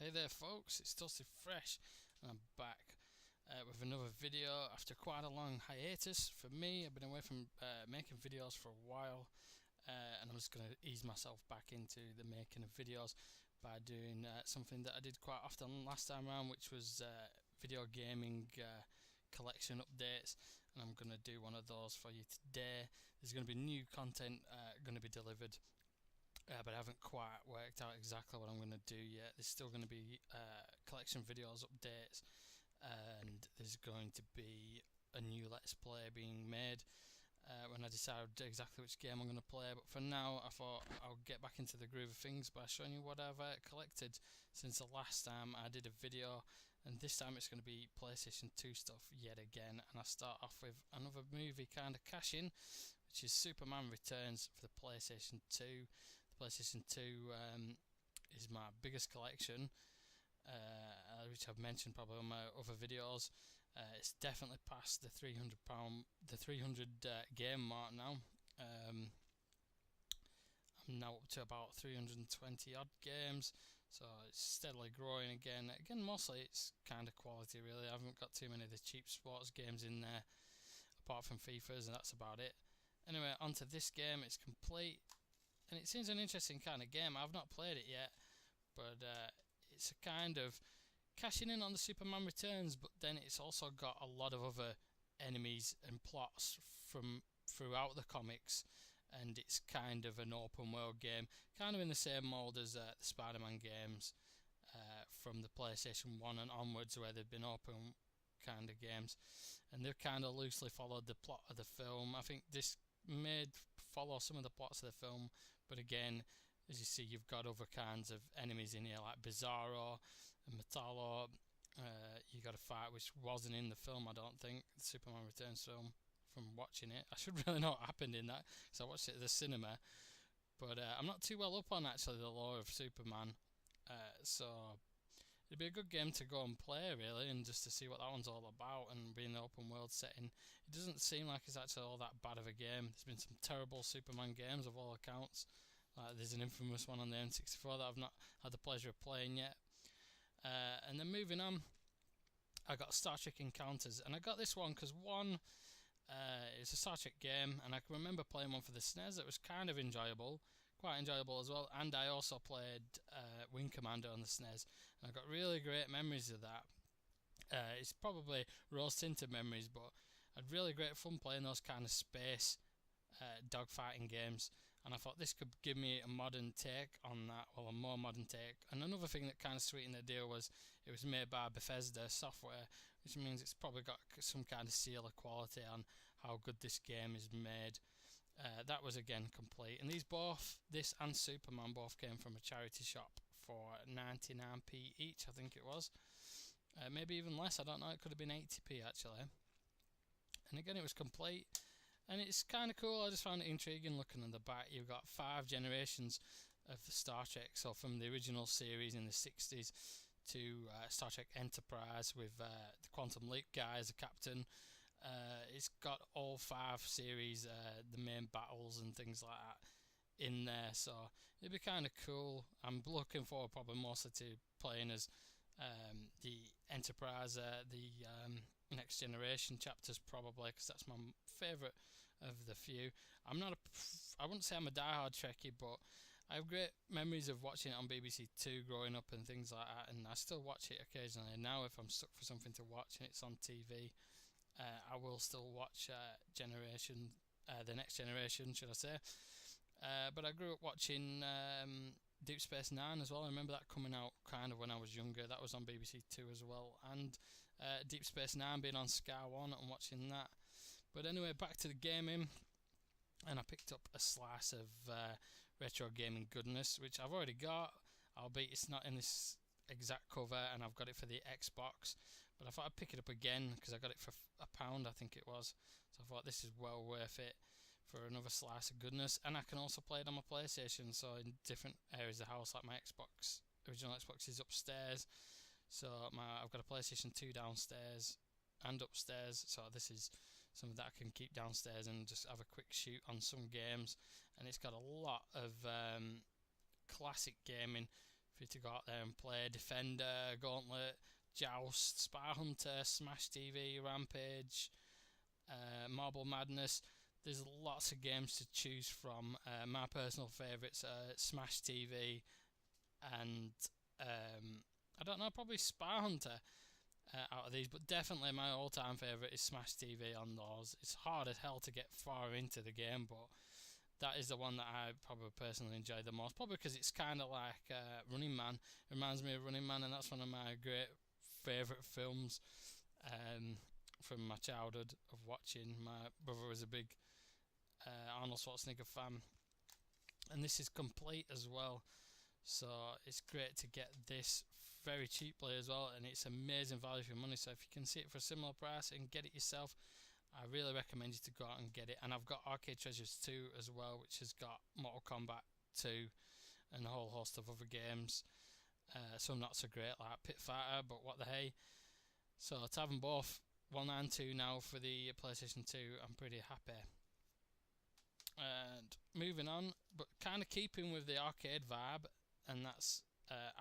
Hey there folks, it's Toasted Fresh and I'm back with another video after quite a long hiatus. For me, I've been away from making videos for a while and I'm just going to ease myself back into the making of videos by doing something that I did quite often last time around, which was video gaming collection updates, and I'm going to do one of those for you today. There's going to be new content going to be delivered. But I haven't quite worked out exactly what I'm going to do yet. There's still going to be collection videos, updates, and there's going to be a new Let's Play being made when I decide exactly which game I'm going to play. But for now, I thought I'll get back into the groove of things by showing you what I've collected since the last time I did a video. And this time it's going to be PlayStation 2 stuff yet again. And I start off with another movie kind of cash-in, which is Superman Returns for the PlayStation 2. The PlayStation 2 is my biggest collection, which I've mentioned probably on my other videos. It's definitely past the £300 game mark now. I'm now up to about 320 odd games, so it's steadily growing again. Again, mostly it's kind of quality really. I haven't got too many of the cheap sports games in there, apart from FIFAs, and that's about it. Anyway, onto this game. It's complete, and it seems an interesting kind of game. I've not played it yet, but it's a kind of cashing in on the Superman Returns, but then it's also got a lot of other enemies and plots from throughout the comics, and it's kind of an open world game, kind of in the same mould as the Spider-Man games from the PlayStation 1 and onwards, where they've been open kind of games, and they've kind of loosely followed the plot of the film. I think this may follow some of the plots of the film, but again, as you see, you've got other kinds of enemies in here like Bizarro and Metallo. You got a fight which wasn't in the film, I don't think, the Superman Returns film, from watching it. I should really know what happened in that, because I watched it at the cinema, but I'm not too well up on actually the lore of Superman, so it'd be a good game to go and play really, and just to see what that one's all about, and be in the open world setting. It doesn't seem like it's actually all that bad of a game. There's been some terrible Superman games of all accounts. There's an infamous one on the N64 that I've not had the pleasure of playing yet. And then moving on, I got Star Trek Encounters, and I got this one because one, it's a Star Trek game, and I can remember playing one for the SNES that was kind of enjoyable, quite enjoyable as well. And I also played Wing Commander on the SNES, and I got really great memories of that. It's probably rose-tinted memories, but I had really great fun playing those kind of space dogfighting games, and I thought this could give me a modern take on that, well, a more modern take. And another thing that kind of sweetened the deal was it was made by Bethesda software, which means it's probably got some kind of seal of quality on how good this game is made. That was again complete, and this and Superman both came from a charity shop for 99p each, I think it was. Maybe even less, I don't know, it could have been 80p actually. And again, it was complete, and it's kind of cool. I just found it intriguing looking at the back. You've got 5 generations of Star Trek, so from the original series in the 60s to Star Trek Enterprise with the Quantum Leap guy as a captain. It's got all 5 series, the main battles and things like that in there, so it'd be kind of cool. I'm looking forward probably mostly to playing as the Enterprise, the Next Generation chapters probably, because that's my favourite of the few. I wouldn't say I'm a diehard Trekkie, but I have great memories of watching it on BBC Two growing up and things like that, and I still watch it occasionally. Now if I'm stuck for something to watch and it's on TV, I will still watch the Next Generation, should I say. But I grew up watching Deep Space Nine as well. I remember that coming out kind of when I was younger. That was on BBC Two as well, and Deep Space Nine being on Sky One and watching that. But anyway, back to the gaming, and I picked up a slice of retro gaming goodness, which I've already got, albeit it's not in this exact cover, and I've got it for the Xbox, but I thought I'd pick it up again because I got it for £1, I think it was. So I thought this is well worth it for another slice of goodness, and I can also play it on my PlayStation, so in different areas of the house. Like my original Xbox is upstairs, so I've got a PlayStation 2 downstairs and upstairs, so this is something that I can keep downstairs and just have a quick shoot on some games. And it's got a lot of classic gaming for you to go out there and play. Defender, Gauntlet, Joust, Spy Hunter, Smash TV, Rampage, Marble Madness. There's lots of games to choose from. My personal favourites are Smash TV and I don't know, probably Spy Hunter out of these, but definitely my all-time favourite is Smash TV on those. It's hard as hell to get far into the game, but that is the one that I probably personally enjoy the most, probably because it's kind of like Running Man. It reminds me of Running Man, and that's one of my great favourite films from my childhood of watching. My brother was a big Arnold Schwarzenegger fan, and this is complete as well, so it's great to get this very cheaply as well, and it's amazing value for your money. So if you can see it for a similar price and get it yourself, I really recommend you to go out and get it. And I've got Arcade Treasures 2 as well, which has got Mortal Kombat 2 and a whole host of other games, some not so great like Pit Fighter, but what the hey. So to have them both 192 now for the PlayStation 2, I'm pretty happy. And moving on, but kind of keeping with the arcade vibe, and that's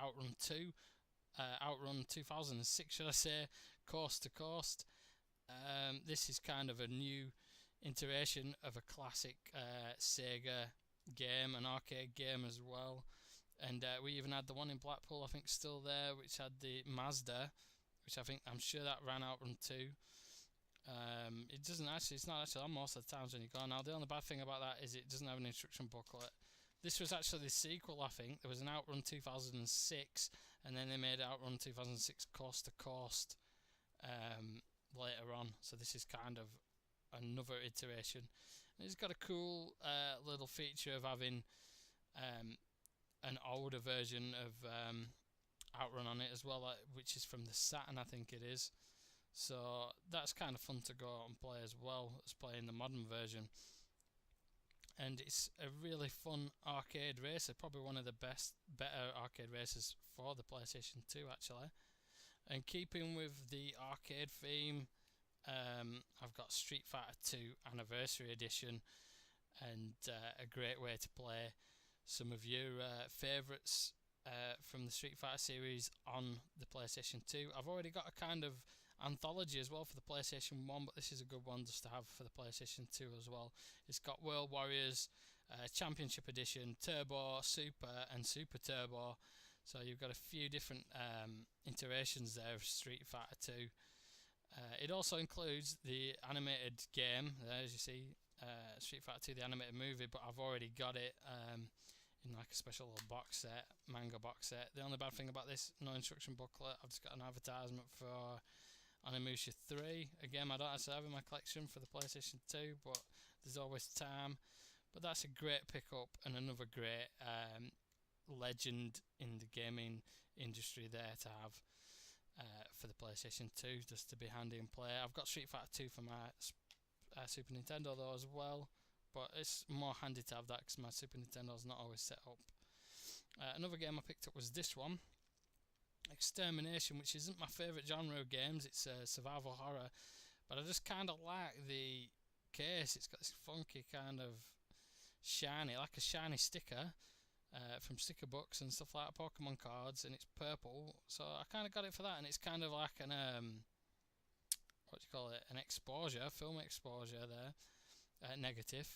Outrun 2, Outrun 2006 should I say, Coast to Coast. This is kind of a new iteration of a classic Sega game, an arcade game as well. And we even had the one in Blackpool, I think, still there, which had the Mazda, which I'm sure that ran Outrun 2. It doesn't actually, it's not actually on most of the times when you go. Now, the only bad thing about that is it doesn't have an instruction booklet. This was actually the sequel, I think. There was an Outrun 2006, and then they made Outrun 2006 Coast to Coast later on. So this is kind of another iteration. And it's got a cool little feature of having an older version of Outrun on it as well, which is from the Saturn, I think it is. So that's kind of fun to go out and play as well as playing the modern version. And it's a really fun arcade racer, probably one of the better arcade racers for the PlayStation 2 actually. And keeping with the arcade theme, I've got Street Fighter 2 Anniversary Edition, and a great way to play some of your favourites from the Street Fighter series on the PlayStation 2. I've already got a kind of anthology as well for the PlayStation 1, but this is a good one just to have for the PlayStation 2 as well. It's got World Warriors, Championship Edition, Turbo, Super and Super Turbo. So you've got a few different iterations there of Street Fighter 2. It also includes the animated game, there as you see, Street Fighter 2 the animated movie, but I've already got it in like a special little box set, manga box set. The only bad thing about this, no instruction booklet. I've just got an advertisement for Onimusha 3. Again, I don't actually have in my collection for the PlayStation 2, but there's always time. But that's a great pickup and another great legend in the gaming industry there to have for the PlayStation 2, just to be handy and play. I've got Street Fighter 2 for my Super Nintendo though as well, but it's more handy to have that because my Super Nintendo's not always set up. Another game I picked up was this one, Extermination, which isn't my favourite genre of games. It's survival horror, but I just kind of like the case. It's got this funky kind of shiny, like a shiny sticker from sticker books and stuff like that, Pokemon cards, and it's purple, so I kind of got it for that. And it's kind of like an what do you call it, an exposure, film exposure there, negative,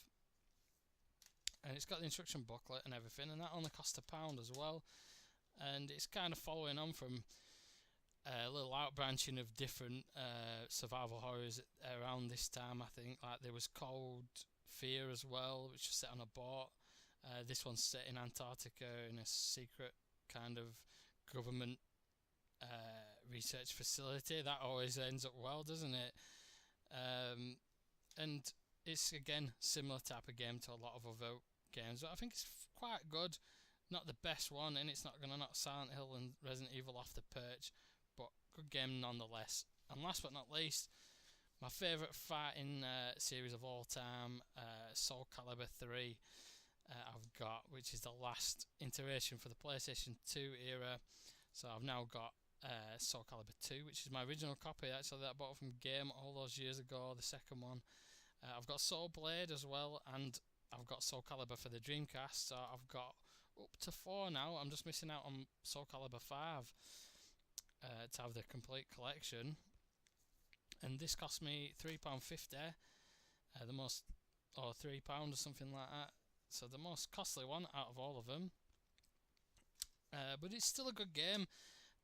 and it's got the instruction booklet and everything, and that only cost £1 as well. And it's kind of following on from a little outbranching of different survival horrors around this time, I think. Like there was Cold Fear as well, which was set on a boat. This one's set in Antarctica in a secret kind of government research facility. That always ends up well, doesn't it? And it's again similar type of game to a lot of other games, but I think it's quite good. Not the best one, and it's not going to knock Silent Hill and Resident Evil off the perch, but good game nonetheless. And last but not least, my favourite fighting series of all time, Soulcalibur 3, I've got, which is the last iteration for the PlayStation 2 era. So I've now got Soulcalibur 2, which is my original copy actually that I bought from Game all those years ago, the second one. I've got Soul Blade as well, and I've got Soul Calibur for the Dreamcast, so I've got up to 4 now. I'm just missing out on Soulcalibur 5 to have the complete collection, and this cost me £3.50, the most, or £3 or something like that. So the most costly one out of all of them, but it's still a good game.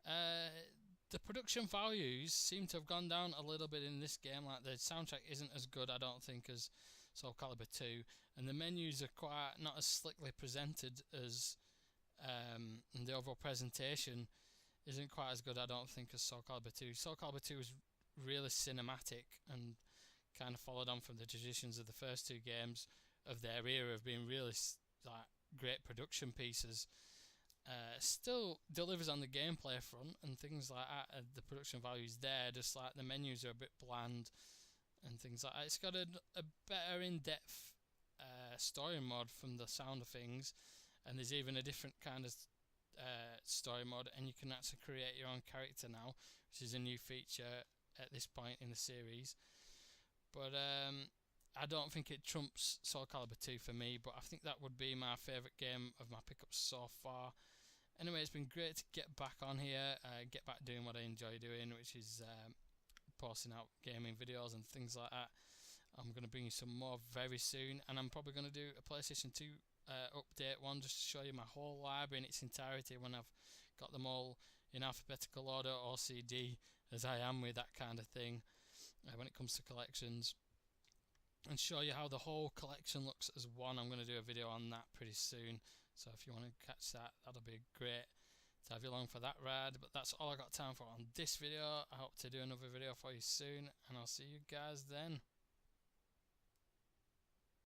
The production values seem to have gone down a little bit in this game. Like, the soundtrack isn't as good, I don't think, as Soulcalibur 2, and the menus are quite not as slickly presented as and the overall presentation isn't quite as good, I don't think, as Soulcalibur 2. Soulcalibur 2 is really cinematic and kind of followed on from the traditions of the first two games of their era of being really like great production pieces. Still delivers on the gameplay front and things like that. The production value's there, just like the menus are a bit bland and things like that. It's got a better in-depth story mode from the sound of things, and there's even a different kind of story mode, and you can actually create your own character now, which is a new feature at this point in the series. But I don't think it trumps Soulcalibur 2 for me, but I think that would be my favourite game of my pickups so far. Anyway, it's been great to get back on here, get back doing what I enjoy doing, which is posting out gaming videos and things like that. I'm going to bring you some more very soon, and I'm probably going to do a PlayStation 2 update one just to show you my whole library in its entirety when I've got them all in alphabetical order, OCD, as I am with that kind of thing when it comes to collections, and show you how the whole collection looks as one. I'm going to do a video on that pretty soon, so if you want to catch that, that'll be great to have you along for that ride. But that's all I got time for on this video. I hope to do another video for you soon, and I'll see you guys then.